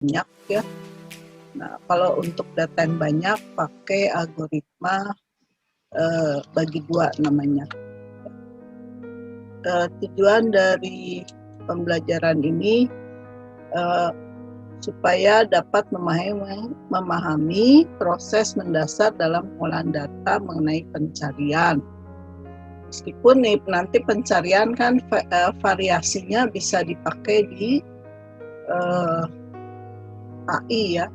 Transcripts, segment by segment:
banyak ya. Nah, kalau untuk data yang banyak pakai algoritma bagi dua namanya. Tujuan dari pembelajaran ini supaya dapat memahami proses mendasar dalam pengolahan data mengenai pencarian. Meskipun nanti pencarian kan variasinya bisa dipakai di AI ya.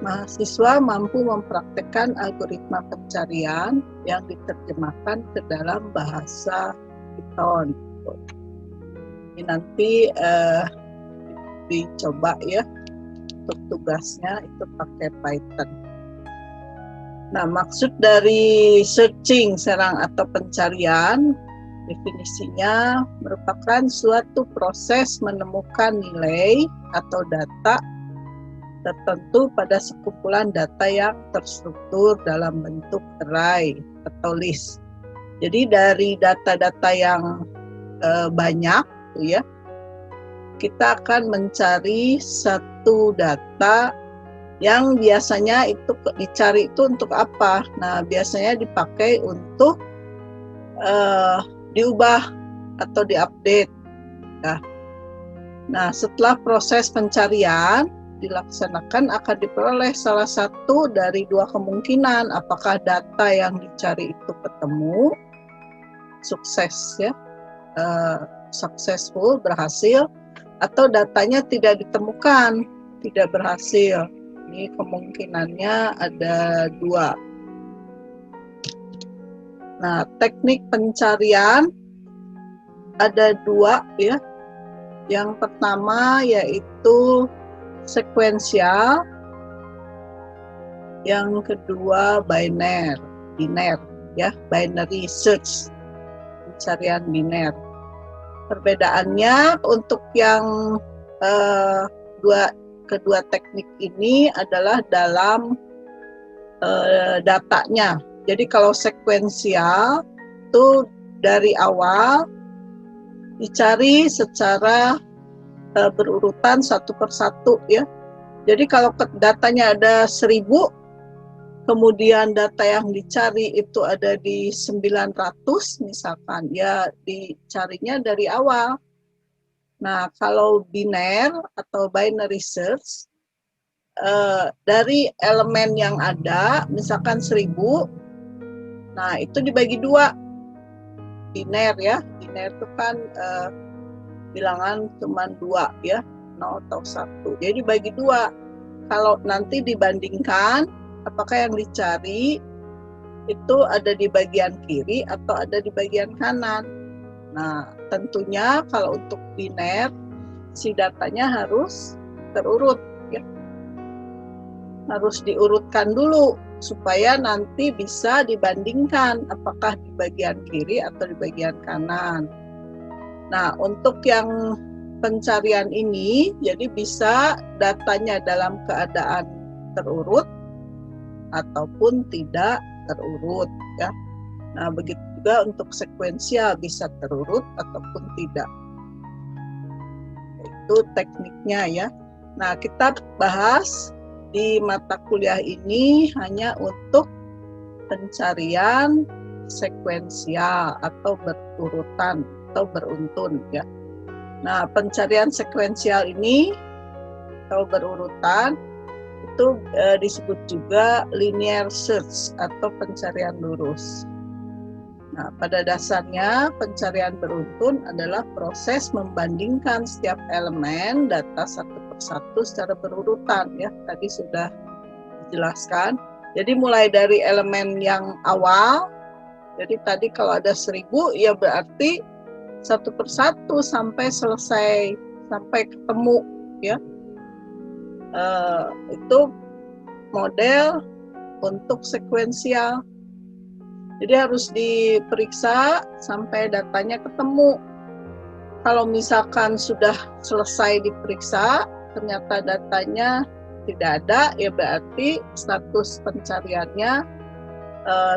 Mahasiswa mampu mempraktekkan algoritma pencarian yang diterjemahkan ke dalam bahasa Python. Ini nanti dicoba ya, untuk tugasnya itu pakai Python. Nah, maksud dari searching serang atau pencarian, definisinya merupakan suatu proses menemukan nilai atau data tertentu pada sekumpulan data yang terstruktur dalam bentuk array atau list. Jadi dari data-data yang banyak, ya, kita akan mencari satu data yang biasanya itu dicari itu untuk apa? Nah, biasanya dipakai untuk diubah atau diupdate. Nah, setelah proses pencarian dilaksanakan akan diperoleh salah satu dari dua kemungkinan, apakah data yang dicari itu ketemu, sukses ya, successful, berhasil, atau datanya tidak ditemukan, tidak berhasil. Ini kemungkinannya ada dua. Nah, teknik pencarian ada dua ya. Yang pertama yaitu sekuensial, yang kedua biner ya, binary search, pencarian biner. Perbedaannya untuk yang kedua teknik ini adalah dalam datanya. Jadi kalau sekuensial itu dari awal dicari secara berurutan satu persatu ya. Jadi kalau datanya ada 1000, kemudian data yang dicari itu ada di 900 misalkan, ya dicarinya dari awal. Nah, kalau biner atau binary search, dari elemen yang ada, misalkan 1000, nah itu dibagi dua, biner ya, biner itu kan bilangan cuma 2 ya, 0 atau 1, jadi dibagi dua. Kalau nanti dibandingkan apakah yang dicari itu ada di bagian kiri atau ada di bagian kanan. Nah, tentunya kalau untuk biner, si datanya harus terurut ya. Harus diurutkan dulu supaya nanti bisa dibandingkan apakah di bagian kiri atau di bagian kanan. Nah, untuk yang pencarian ini, jadi bisa datanya dalam keadaan terurut ataupun tidak terurut ya. Nah, begitu juga untuk sekuensial, bisa terurut ataupun tidak. Itu tekniknya ya. Nah, kita bahas di mata kuliah ini hanya untuk pencarian sekuensial atau berurutan atau beruntun ya. Nah, pencarian sekuensial ini atau berurutan itu disebut juga linear search atau pencarian lurus. Nah, pada dasarnya pencarian beruntun adalah proses membandingkan setiap elemen data satu persatu secara berurutan ya. Tadi sudah dijelaskan. Jadi mulai dari elemen yang awal, jadi tadi kalau ada 1000 ya berarti satu persatu sampai selesai, sampai ketemu ya. Itu model untuk sekuensial. Jadi harus diperiksa sampai datanya ketemu. Kalau misalkan sudah selesai diperiksa, ternyata datanya tidak ada, ya berarti status pencariannya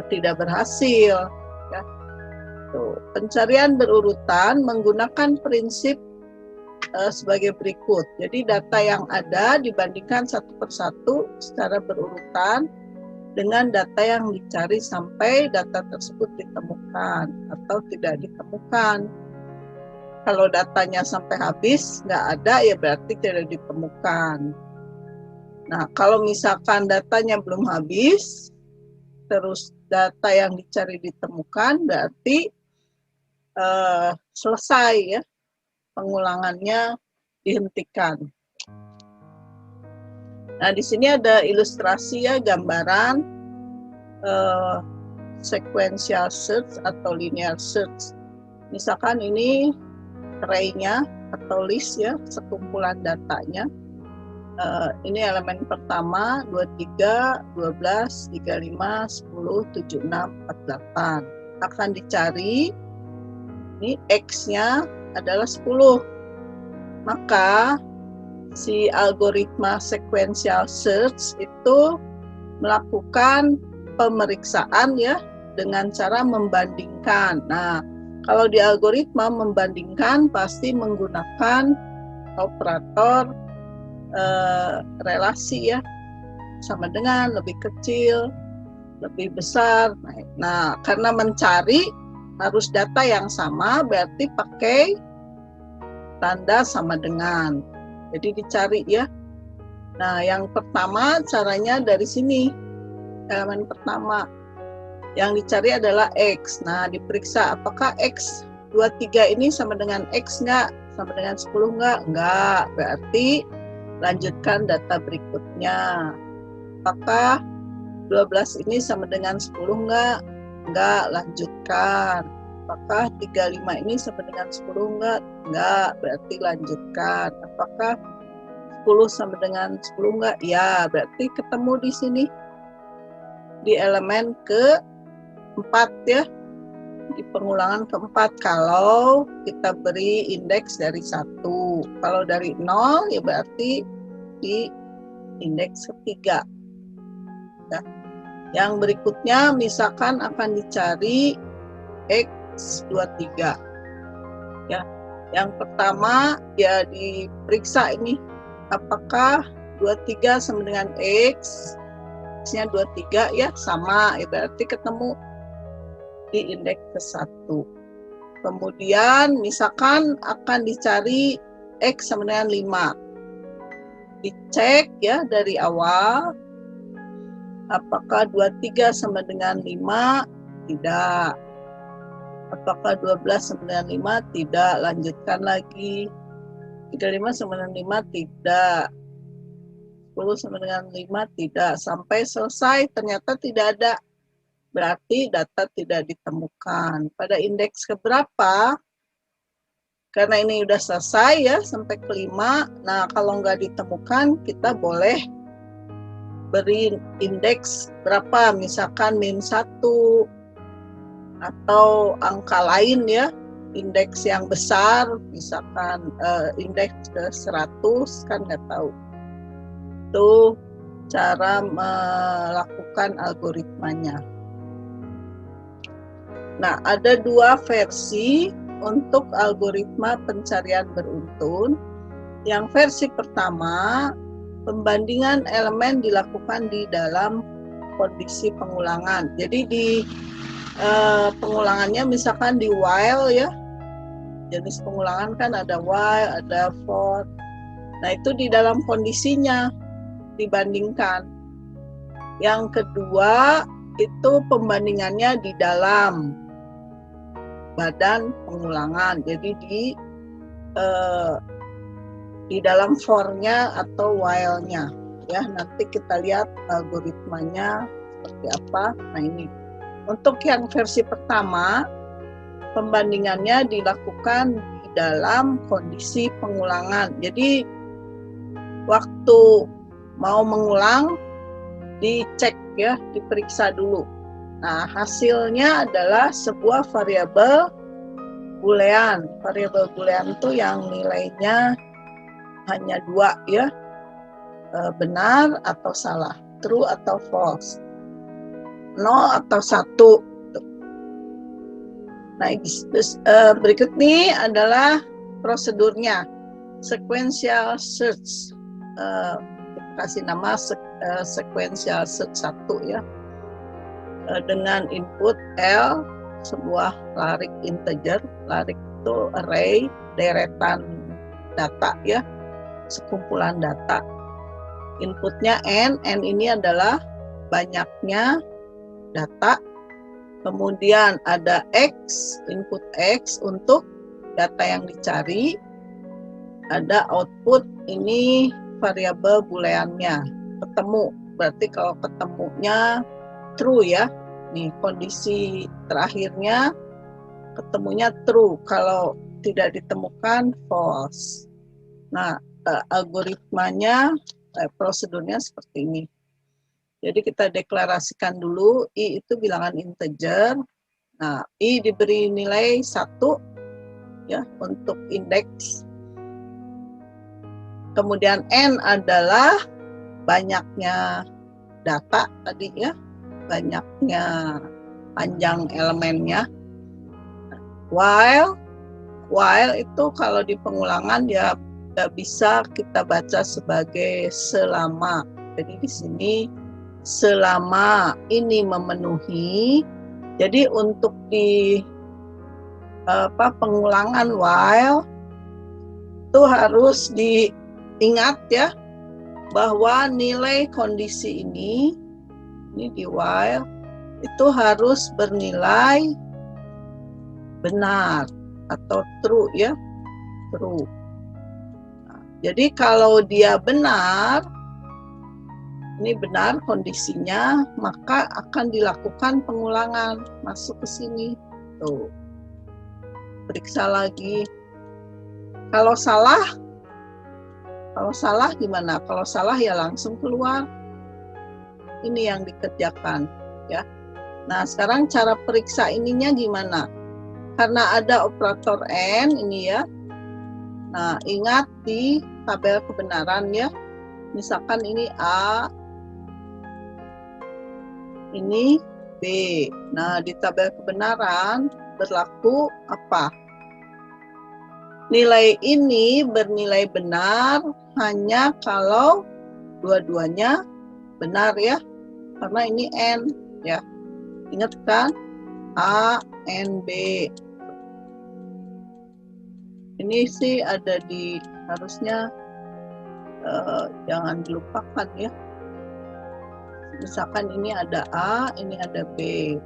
tidak berhasil. Ya. Tuh, pencarian berurutan menggunakan prinsip sebagai berikut. Jadi data yang ada dibandingkan satu persatu secara berurutan dengan data yang dicari sampai data tersebut ditemukan atau tidak ditemukan. Kalau datanya sampai habis nggak ada, ya berarti tidak ditemukan. Nah, kalau misalkan datanya belum habis, terus data yang dicari ditemukan, berarti selesai ya, pengulangannya dihentikan. Nah, di sini ada ilustrasi ya, gambaran sequential search atau linear search. Misalkan ini array-nya atau list ya, sekumpulan datanya. Ini elemen pertama 23, 12, 35, 10, 76, 48. Akan dicari, ini X-nya adalah 10. Maka si algoritma sequential search itu melakukan pemeriksaan ya dengan cara membandingkan. Nah, kalau di algoritma membandingkan pasti menggunakan operator relasi ya, sama dengan, lebih kecil, lebih besar. Nah, karena mencari harus data yang sama, berarti pakai tanda sama dengan. Jadi dicari ya. Nah, yang pertama caranya dari sini. Elemen pertama yang dicari adalah X. Nah, diperiksa apakah X 23 ini sama dengan X nggak? Sama dengan 10 nggak? Nggak. Berarti lanjutkan data berikutnya. Apakah 12 ini sama dengan 10 nggak? Nggak. Lanjutkan. Apakah 35 ini sama dengan 10 nggak? Nggak. Berarti lanjutkan. Apakah 10 sama dengan 10 nggak? Ya, berarti ketemu di sini. Di elemen keempat ya. Di pengulangan keempat kalau kita beri indeks dari 1. Kalau dari 0 ya berarti di indeks ketiga. Ya. Yang berikutnya misalkan akan dicari X23. Ya. Yang pertama ya diperiksa ini apakah 23 sama dengan X. X-nya 23 ya sama, ya berarti ketemu di indeks ke-1. Kemudian misalkan akan dicari X sama dengan 5. Dicek ya dari awal apakah 23 sama dengan 5? Tidak. Apakah 12 sama dengan 5? Tidak. Lanjutkan lagi. 35 sama dengan 5? Tidak. 10 sama dengan 5? Tidak. Sampai selesai ternyata tidak ada. Berarti data tidak ditemukan. Pada indeks keberapa? Karena ini sudah selesai ya, sampai ke-5. Nah, kalau nggak ditemukan, kita boleh beri indeks berapa? Misalkan -1 atau angka lain ya, indeks yang besar, misalkan indeks ke 100, kan nggak tahu. Itu cara melakukan algoritmanya. Nah, ada 2 versi untuk algoritma pencarian beruntun. Yang versi pertama, pembandingan elemen dilakukan di dalam kondisi pengulangan. Jadi di pengulangannya misalkan di while ya, jenis pengulangan kan ada while, ada for. Nah, itu di dalam kondisinya dibandingkan. Yang kedua, itu pembandingannya di dalam badan pengulangan, jadi di dalam for-nya atau while-nya ya. Nanti kita lihat algoritmanya seperti apa. Nah, ini untuk yang versi pertama, pembandingannya dilakukan di dalam kondisi pengulangan. Jadi waktu mau mengulang dicek ya, diperiksa dulu. Nah, hasilnya adalah sebuah variabel boolean. Variabel boolean itu yang nilainya hanya 2 ya, benar atau salah, true atau false, 0 atau 1. Nah, berikut ini adalah prosedurnya. sequential search, kita kasih nama sequential search 1 ya, dengan input L, sebuah larik integer. Larik itu array, deretan data ya, sekumpulan data. Inputnya n ini adalah banyaknya data. Kemudian ada x, input x untuk data yang dicari. Ada output, ini variabel booleannya, ketemu. Berarti kalau ketemunya true ya. Nih kondisi terakhirnya ketemunya true, kalau tidak ditemukan false. Nah, algoritmanya, prosedurnya seperti ini. Jadi kita deklarasikan dulu, I itu bilangan integer. Nah, I diberi nilai 1 ya untuk indeks. Kemudian N adalah banyaknya data tadi ya, banyaknya panjang elemennya. While itu kalau di pengulangan ya bisa kita baca sebagai selama. Jadi di sini selama ini memenuhi. Jadi untuk di pengulangan while itu harus diingat ya, bahwa nilai kondisi ini di while itu harus bernilai benar atau true ya, true. Nah, jadi kalau dia benar, ini benar kondisinya, maka akan dilakukan pengulangan, masuk ke sini. Tuh. Periksa lagi. Kalau salah gimana? Kalau salah ya langsung keluar. Ini yang dikerjakan ya. Nah, sekarang cara periksa ininya gimana? Karena ada operator N ini ya. Nah, ingat di tabel kebenaran ya. Misalkan ini A, ini B. Nah, di tabel kebenaran berlaku apa? Nilai ini bernilai benar hanya kalau dua-duanya benar ya. Karena ini N ya. Ingat kan? A, N, B. Ini sih ada di, harusnya jangan dilupakan ya. Misalkan ini ada A, ini ada B.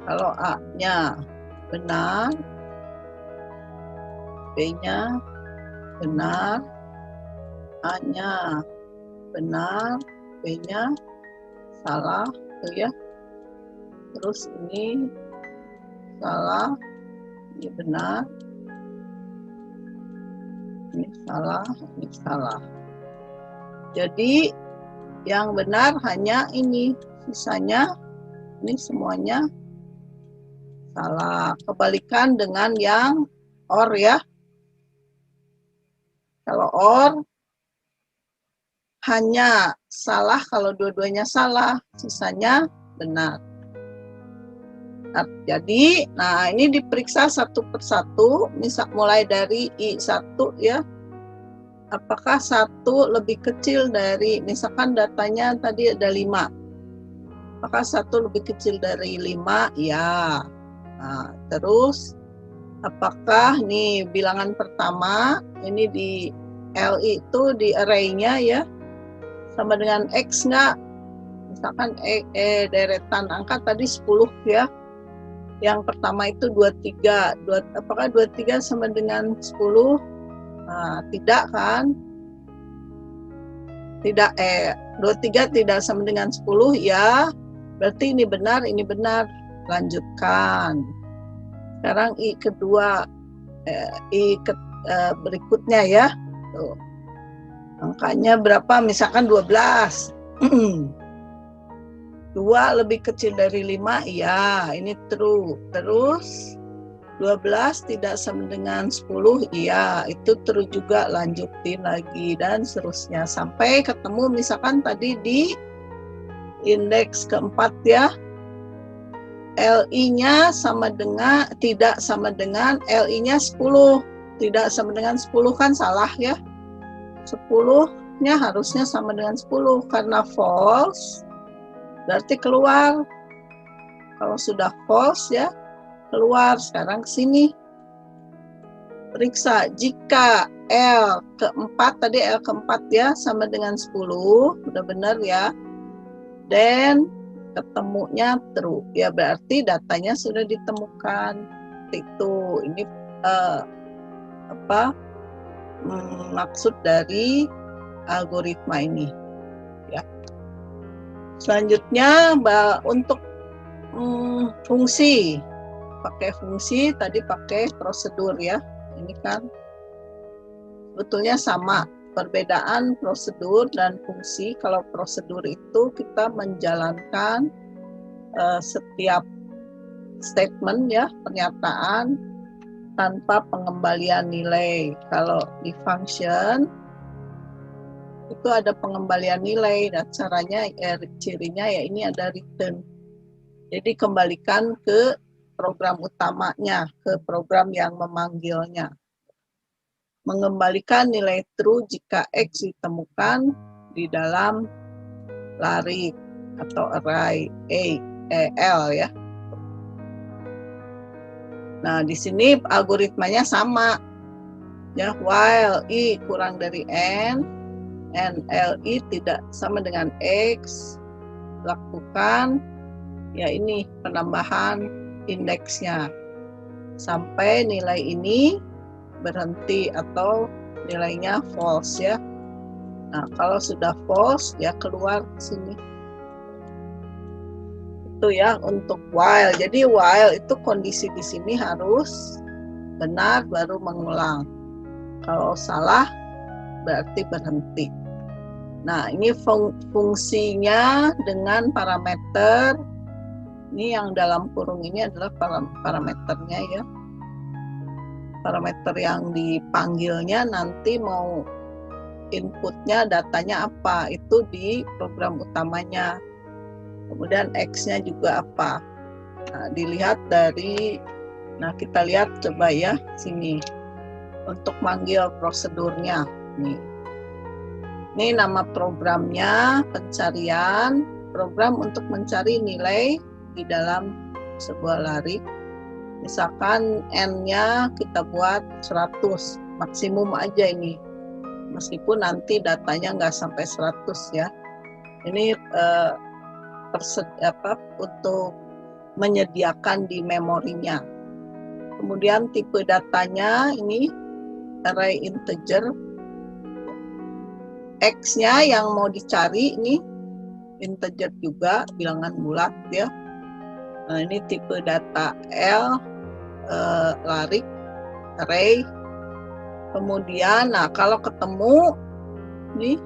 Kalau A-nya benar, B-nya benar, A-nya benar, B-nya salah, tuh ya. Terus ini salah, ini benar, ini salah, ini salah. Jadi yang benar hanya ini, sisanya ini semuanya salah. Kebalikan dengan yang OR ya. Kalau OR hanya salah kalau dua-duanya salah, sisanya benar. Nah, jadi, ini diperiksa satu persatu, misal mulai dari I1 ya. Apakah 1 lebih kecil dari, misalkan datanya tadi ada 5. Apakah 1 lebih kecil dari 5? Ya. Nah, terus apakah nih bilangan pertama ini di LI itu di array-nya ya sama dengan X enggak? Misalkan deretan angka tadi 10 ya. Yang pertama itu 23. Apakah 23 sama dengan 10? Nah, tidak kan? Tidak, 23 tidak sama dengan 10 ya. Berarti ini benar, lanjutkan. Sekarang I kedua, berikutnya ya. Tuh. Angkanya berapa? Misalkan 12. 2 lebih kecil dari 5, iya, ini true. Terus 12 tidak sama dengan 10, iya, itu true juga, lanjutin lagi dan seterusnya sampai ketemu misalkan tadi di indeks keempat ya. LI-nya sama dengan, tidak sama dengan LI-nya 10. tidak sama dengan 10 kan salah ya. 10-nya harusnya sama dengan 10 karena false berarti keluar. Kalau sudah false ya keluar. Sekarang ke sini. Periksa jika L keempat tadi L keempat ya sama dengan 10, udah benar ya. Dan ketemunya true ya berarti datanya sudah ditemukan. Itu ini maksud dari algoritma ini ya. Selanjutnya untuk fungsi, pakai fungsi tadi pakai prosedur ya. Ini kan sebetulnya sama, perbedaan prosedur dan fungsi. Kalau prosedur itu kita menjalankan setiap statement ya, pernyataan tanpa pengembalian nilai. Kalau di function itu ada pengembalian nilai dan caranya cirinya ya ini ada return. Jadi kembalikan ke program utamanya, ke program yang memanggilnya. Mengembalikan nilai true jika X ditemukan di dalam larik atau array L ya. Nah, di sini algoritmanya sama. Ya, while I kurang dari N, Li tidak sama dengan X, lakukan ya ini penambahan indeksnya sampai nilai ini berhenti atau nilainya false ya. Nah, kalau sudah false ya keluar sini. Itu ya untuk while. Jadi while itu kondisi di sini harus benar baru mengulang. Kalau salah berarti berhenti. Nah, ini fungsinya dengan parameter. Ini yang dalam kurung ini adalah parameternya ya. Parameter yang dipanggilnya nanti mau inputnya datanya apa, itu di program utamanya. Kemudian X-nya juga apa. Nah, dilihat dari, nah kita lihat coba ya sini. Untuk manggil prosedurnya. Ini nama programnya, pencarian, program untuk mencari nilai di dalam sebuah larik. Misalkan N-nya kita buat 100, maksimum aja ini. Meskipun nanti datanya nggak sampai 100 ya. Ini untuk menyediakan di memorinya. Kemudian tipe datanya ini array integer. X-nya yang mau dicari ini integer juga, bilangan bulat ya. Nah, ini tipe data L, larik, array. Kemudian, nah kalau ketemu, ini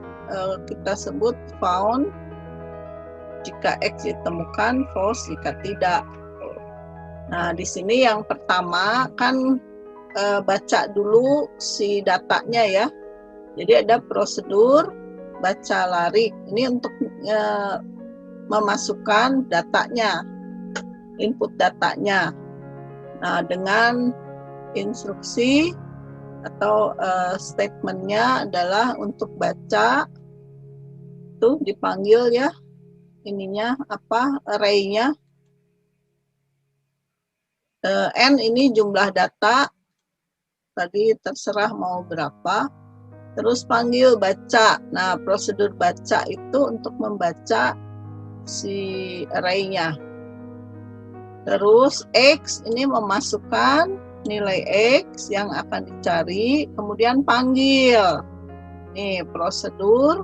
kita sebut found. Jika X ditemukan, false jika tidak. Nah, di sini yang pertama kan baca dulu si datanya ya. Jadi ada prosedur baca larik. Ini untuk memasukkan datanya, input datanya. Nah, dengan instruksi atau statementnya adalah untuk baca, tuh dipanggil ya, ininya apa, array-nya. N ini jumlah data, tadi terserah mau berapa. Terus panggil baca. Nah, prosedur baca itu untuk membaca si array-nya. Terus X ini memasukkan nilai X yang akan dicari, kemudian panggil. Nih, prosedur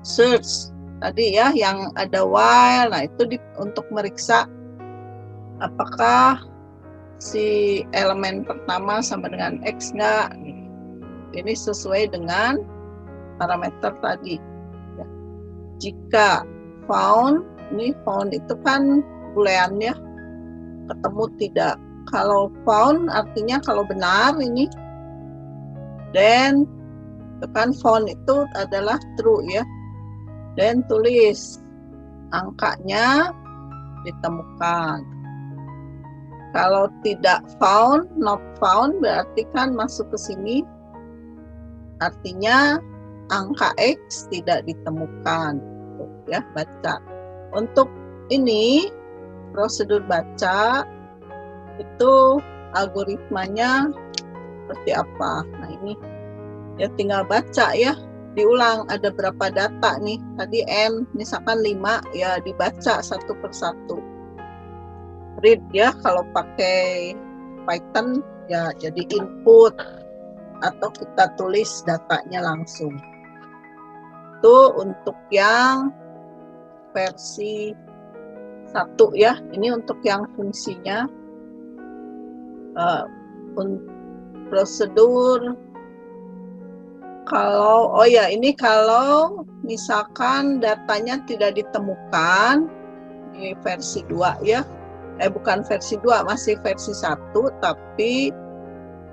search. Tadi ya yang ada while. Nah, itu untuk meriksa apakah si elemen pertama sama dengan X enggak. Ini sesuai dengan parameter tadi. Jika found, ini found itu kan boolean ya, ketemu tidak. Kalau found artinya kalau benar ini, then kan found itu adalah true ya. Dan tulis angkanya ditemukan. Kalau tidak found, not found berarti kan masuk ke sini, artinya angka X tidak ditemukan. Ya, baca. Untuk ini prosedur baca itu algoritmanya seperti apa. Nah, ini ya tinggal baca ya, diulang ada berapa data nih. Tadi N misalkan 5, ya dibaca satu persatu. Read ya, kalau pakai Python ya jadi input atau kita tulis datanya langsung. Itu untuk yang versi 1 ya. Ini untuk yang fungsinya. Prosedur kalau ini kalau misalkan datanya tidak ditemukan di versi 2 ya. Bukan versi 2, masih versi 1, tapi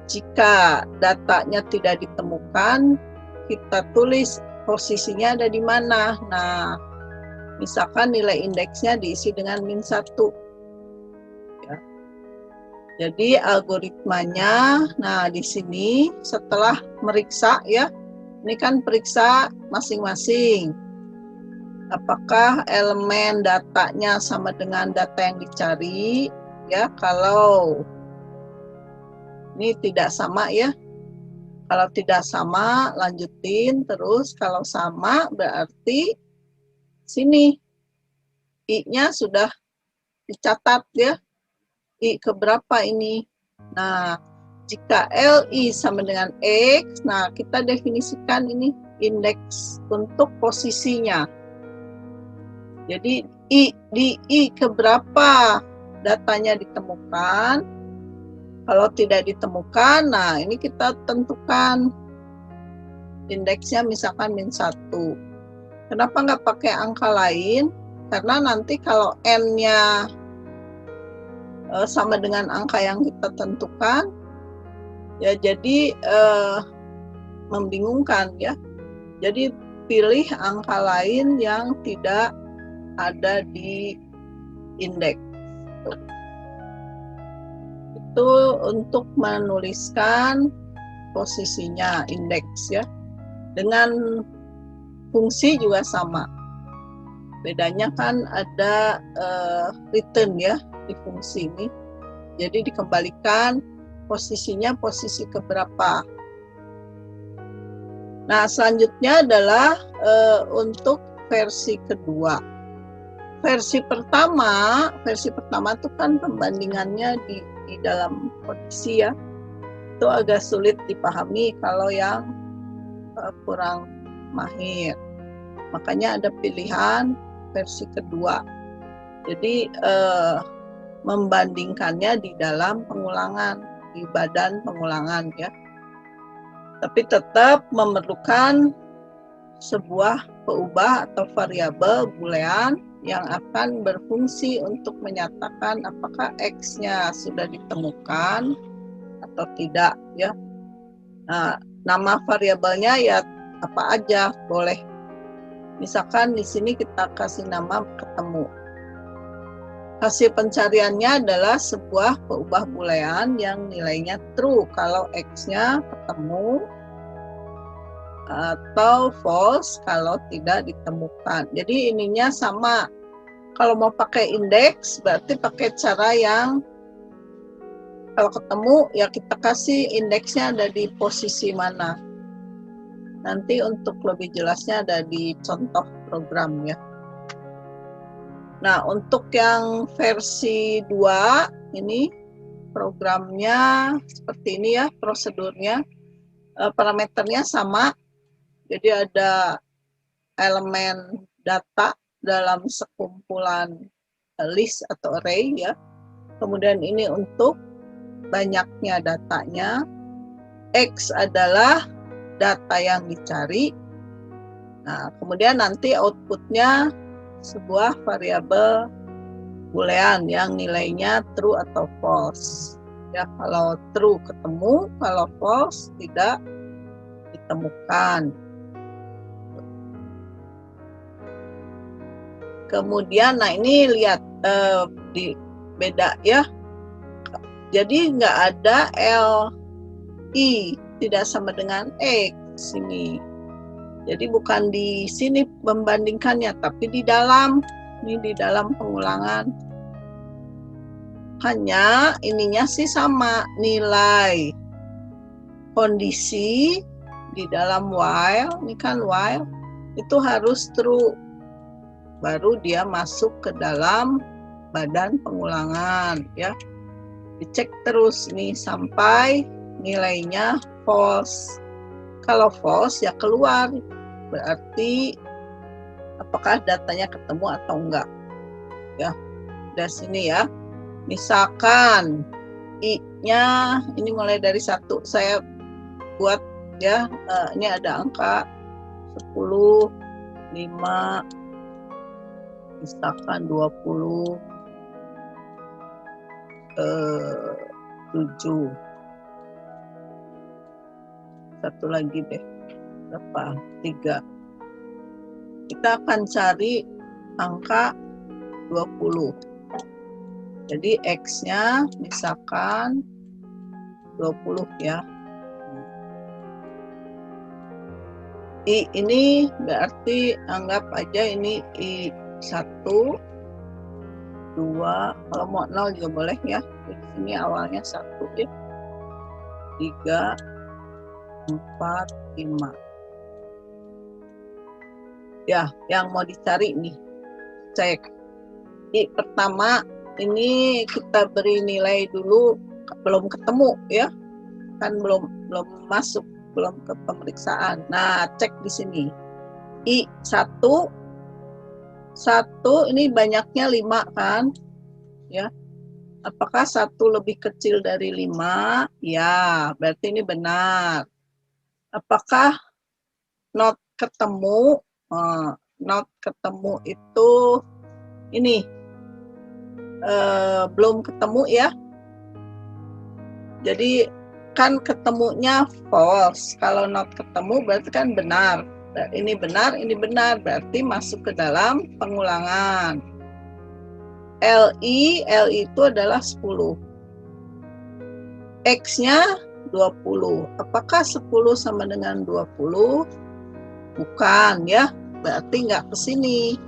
jika datanya tidak ditemukan, kita tulis posisinya ada di mana. Nah, misalkan nilai indeksnya diisi dengan -1. Ya. Jadi algoritmanya, nah di sini setelah meriksa ya, ini kan periksa masing-masing. Apakah elemen datanya sama dengan data yang dicari? Ya, kalau ini tidak sama ya. Kalau tidak sama, lanjutin terus. Kalau sama, berarti sini I-nya sudah dicatat ya. I keberapa ini? Nah, jika LI sama dengan X, nah kita definisikan ini indeks untuk posisinya. Jadi di I keberapa datanya ditemukan. Kalau tidak ditemukan, nah ini kita tentukan indeksnya misalkan -1. Kenapa nggak pakai angka lain? Karena nanti kalau N-nya sama dengan angka yang kita tentukan, ya jadi membingungkan ya. Jadi pilih angka lain yang tidak ada di indeks. Itu untuk menuliskan posisinya indeks ya. Dengan fungsi juga sama. Bedanya kan ada return ya di fungsi ini. Jadi dikembalikan posisinya posisi keberapa. Nah, selanjutnya adalah untuk versi kedua. Versi pertama itu kan pembandingannya di dalam kondisi ya. Itu agak sulit dipahami kalau yang kurang mahir. Makanya ada pilihan versi kedua. Jadi membandingkannya di dalam pengulangan, di badan pengulangan ya. Tapi tetap memerlukan sebuah peubah atau variabel boolean yang akan berfungsi untuk menyatakan apakah X-nya sudah ditemukan atau tidak ya. Nah, nama variabelnya ya apa aja boleh. Misalkan di sini kita kasih nama ketemu. Hasil pencariannya adalah sebuah peubah boolean yang nilainya true kalau X-nya ketemu atau false kalau tidak ditemukan. Jadi ininya sama. Kalau mau pakai indeks berarti pakai cara yang kalau ketemu ya kita kasih indeksnya ada di posisi mana. Nanti untuk lebih jelasnya ada di contoh program ya. Nah, untuk yang versi 2 ini programnya seperti ini ya, prosedurnya. Parameternya sama. Jadi ada elemen data dalam sekumpulan list atau array ya. Kemudian ini untuk banyaknya datanya. X adalah data yang dicari. Nah, kemudian nanti outputnya sebuah variabel boolean yang nilainya true atau false. Ya, kalau true ketemu, kalau false tidak ditemukan. Kemudian, nah ini lihat di beda ya. Jadi nggak ada LI, tidak sama dengan X ini. Jadi bukan di sini membandingkannya, tapi di dalam, ini di dalam pengulangan. Hanya ininya sih sama, nilai kondisi di dalam while, ini kan while, itu harus true. Baru dia masuk ke dalam badan pengulangan ya. Dicek terus nih sampai nilainya false. Kalau false ya keluar, berarti apakah datanya ketemu atau enggak ya. Dari sini ya, misalkan I-nya ini mulai dari 1, saya buat ya, ini ada angka 10, 5, misalkan 20, 7, satu lagi deh, berapa? 3. Kita akan cari angka 20. Jadi X-nya misalkan 20 ya. I ini berarti anggap aja ini I1, 2, kalau mau 0 juga boleh ya. Di sini awalnya 1 ya. 3, 4, 5. Ya, yang mau dicari nih. Cek. I pertama ini kita beri nilai dulu, belum ketemu ya. Kan belum masuk, belum ke pemeriksaan. Nah, cek di sini. I1 ini banyaknya 5 kan? Ya. Apakah 1 lebih kecil dari 5? Ya, berarti ini benar. Apakah not ketemu? Not ketemu itu ini belum ketemu ya. Jadi kan ketemunya false. Kalau not ketemu berarti kan benar. Ini benar, berarti masuk ke dalam pengulangan. LI itu adalah 10. X-nya 20. Apakah 10 sama dengan 20? Bukan ya, berarti nggak ke sini.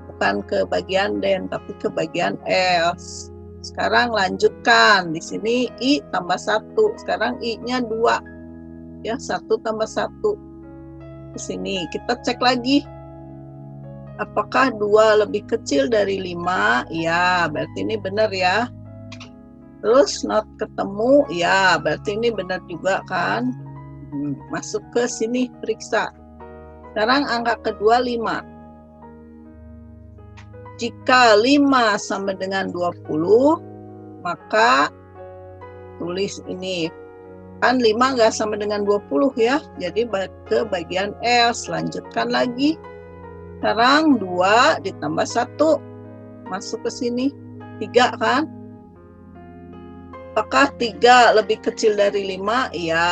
Bukan ke bagian den, tapi ke bagian else. Sekarang lanjutkan. Di sini I tambah 1. Sekarang I-nya 2. Ya, 1 tambah 1. Di sini kita cek lagi. Apakah 2 lebih kecil dari 5? Ya, berarti ini benar ya. Terus not ketemu, ya berarti ini benar juga kan. Masuk ke sini, periksa. Sekarang angka kedua 5. Jika 5 sama dengan 20, maka tulis ini. Kan 5 nggak sama dengan 20 ya. Jadi ke bagian else, lanjutkan lagi. Sekarang 2 ditambah 1. Masuk ke sini. 3 kan? Apakah 3 lebih kecil dari 5? Iya.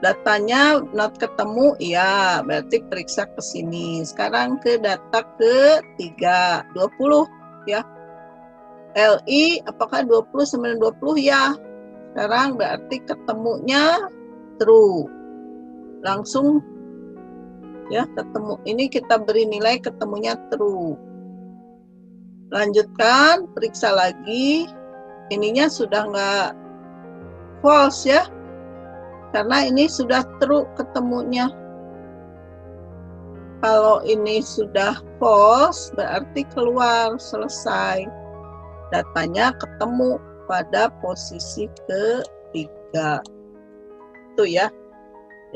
Datanya not ketemu, iya, berarti periksa ke sini. Sekarang ke data ke-3, 20 ya. LI apakah 20 sama dengan 20? Ya. Sekarang berarti ketemunya true. Langsung ya ketemu. Ini kita beri nilai ketemunya true. Lanjutkan, periksa lagi. Ininya sudah nggak false ya. Karena ini sudah true ketemunya. Kalau ini sudah false, berarti keluar, selesai. Datanya ketemu pada posisi ketiga. Itu ya.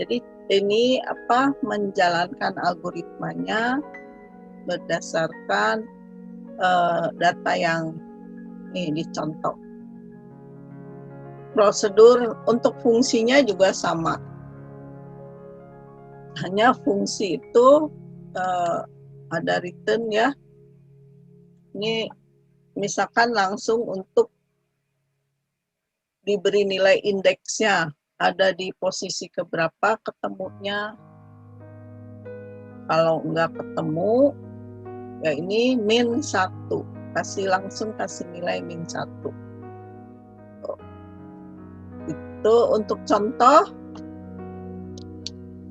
Jadi ini menjalankan algoritmanya berdasarkan data yang ini dicontoh. Prosedur untuk fungsinya juga sama. Hanya fungsi itu ada return ya. Ini misalkan langsung untuk diberi nilai indeksnya. Ada di posisi keberapa ketemunya. Kalau nggak ketemu, ya ini -1. Langsung kasih nilai -1. Itu untuk contoh.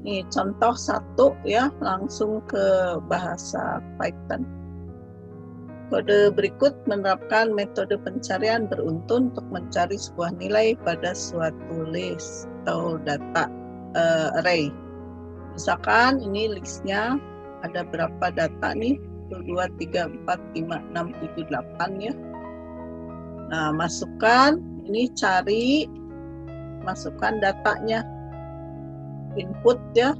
Nih contoh 1 ya, langsung ke bahasa Python. Kode berikut menerapkan metode pencarian beruntun untuk mencari sebuah nilai pada suatu list atau data array. Misalkan ini listnya ada berapa data nih, 1, 2, 3, 4, 5, 6, 7, 8 ya. Nah, masukkan, ini cari, masukkan datanya, input ya.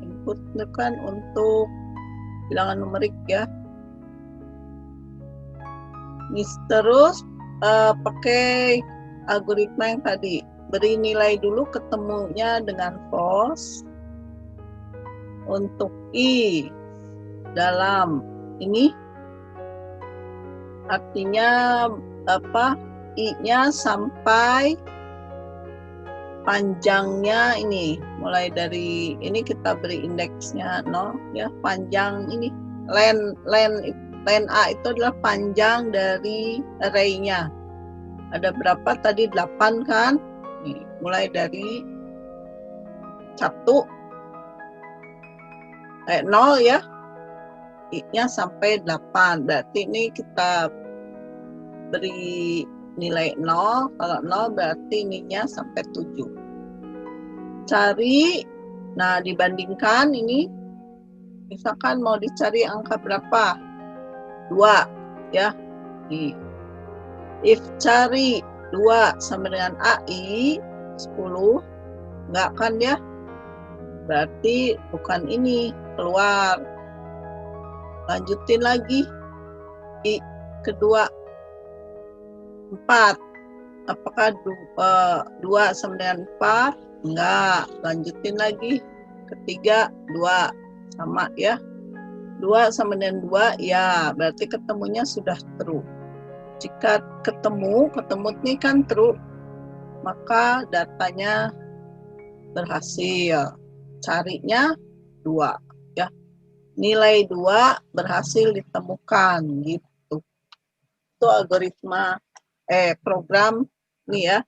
Input itu kan untuk bilangan numerik ya. Ini terus pakai algoritma yang tadi, beri nilai dulu ketemunya dengan false untuk i dalam ini, artinya apa, i-nya sampai panjangnya ini, mulai dari ini kita beri indeksnya 0 ya, panjang ini len A itu adalah panjang dari array-nya. Ada berapa tadi? 8 kan? Nih, mulai dari 1 0 ya, i-nya sampai 8. Berarti ini kita beri nilai 0. Kalau 0 berarti ininya sampai 7. Cari, nah dibandingkan ini, misalkan mau dicari angka berapa? 2 ya. If cari 2 sama dengan AI 10, enggak kan ya? Berarti bukan ini, keluar. Lanjutin lagi. I kedua 4. Apakah 2 sama dengan 4? Enggak. Lanjutin lagi. Ketiga 2 sama ya. 2 sama dengan 2 ya, berarti ketemunya sudah true. Jika ketemu ini kan true, maka datanya berhasil. Carinya 2 ya. Nilai 2 berhasil ditemukan gitu. Itu algoritma program nih ya.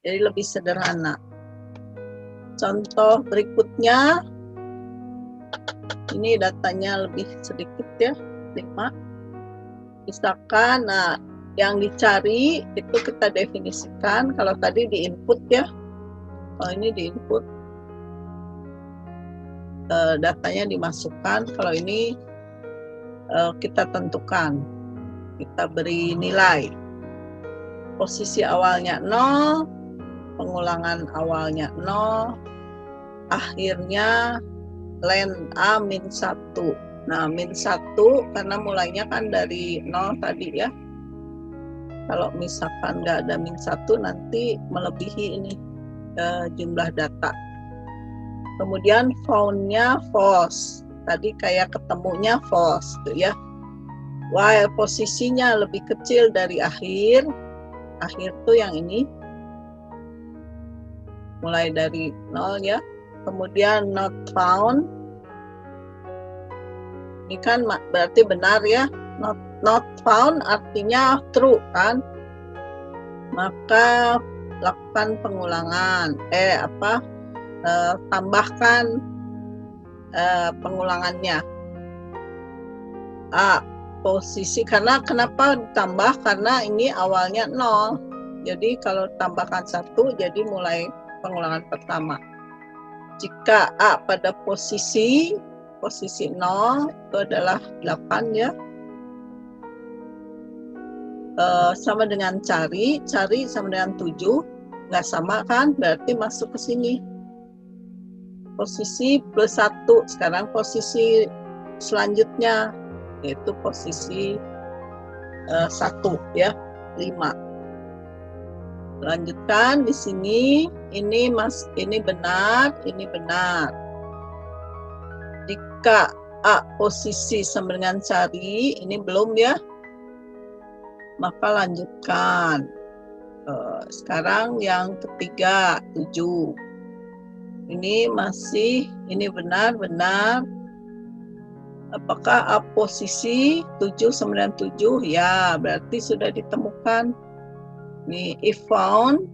Jadi lebih sederhana. Contoh berikutnya, ini datanya lebih sedikit ya, 5. Misalkan, nah yang dicari itu kita definisikan. Kalau tadi di input ya, kalau ini di input, datanya dimasukkan. Kalau ini kita tentukan, kita beri nilai. Posisi awalnya 0, pengulangan awalnya 0, akhirnya len A min 1. Nah, min 1 karena mulainya kan dari 0 tadi ya. Kalau misalkan nggak ada min 1 nanti melebihi ini jumlah data. Kemudian found-nya false. Tadi kayak ketemunya false tuh ya. While posisinya lebih kecil dari akhir tuh yang ini. Mulai dari 0 ya. Kemudian not found, ini kan berarti benar ya, not found artinya true kan, maka lakukan pengulangan, tambahkan pengulangannya. Posisi, karena kenapa ditambah, karena ini awalnya 0, jadi kalau tambahkan 1 jadi mulai pengulangan pertama. Jika A pada posisi 0 itu adalah 8 ya, sama dengan cari sama dengan 7, nggak sama kan, berarti masuk ke sini. Posisi plus 1, sekarang posisi selanjutnya yaitu posisi 1 ya, 5. Lanjutkan di sini, ini benar, ini benar. Jika A posisi sama dengan cari, ini belum ya, maka lanjutkan. Sekarang yang ketiga 7, ini masih, ini benar. Apakah A posisi 7 sama dengan 7? Ya, berarti sudah ditemukan. Nih, if found,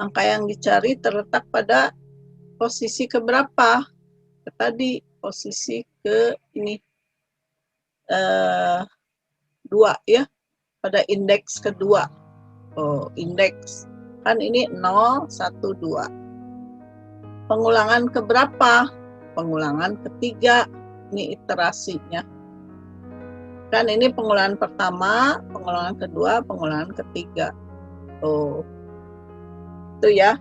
Angka yang dicari terletak pada posisi keberapa? Tadi posisi ke ini 2 ya, pada indeks kedua. Oh, indeks kan ini 0, 1, 2. Pengulangan keberapa? Pengulangan ketiga. Ini iterasinya. Kan ini pengulangan pertama, pengulangan kedua, pengulangan ketiga. Oh, itu ya.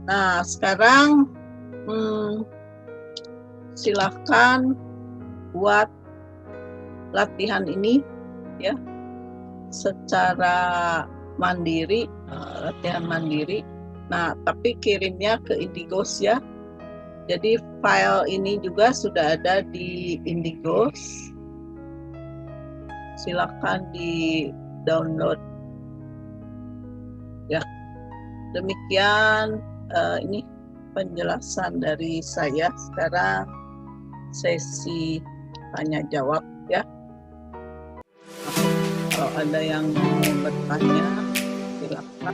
Nah, sekarang silahkan buat latihan ini ya secara mandiri, latihan mandiri. Nah, tapi kirimnya ke Indigos ya. Jadi file ini juga sudah ada di Indigos. Silakan di download ya. Demikian ini penjelasan dari saya. Sekarang sesi tanya jawab ya. Kalau ada yang mau bertanya silakan.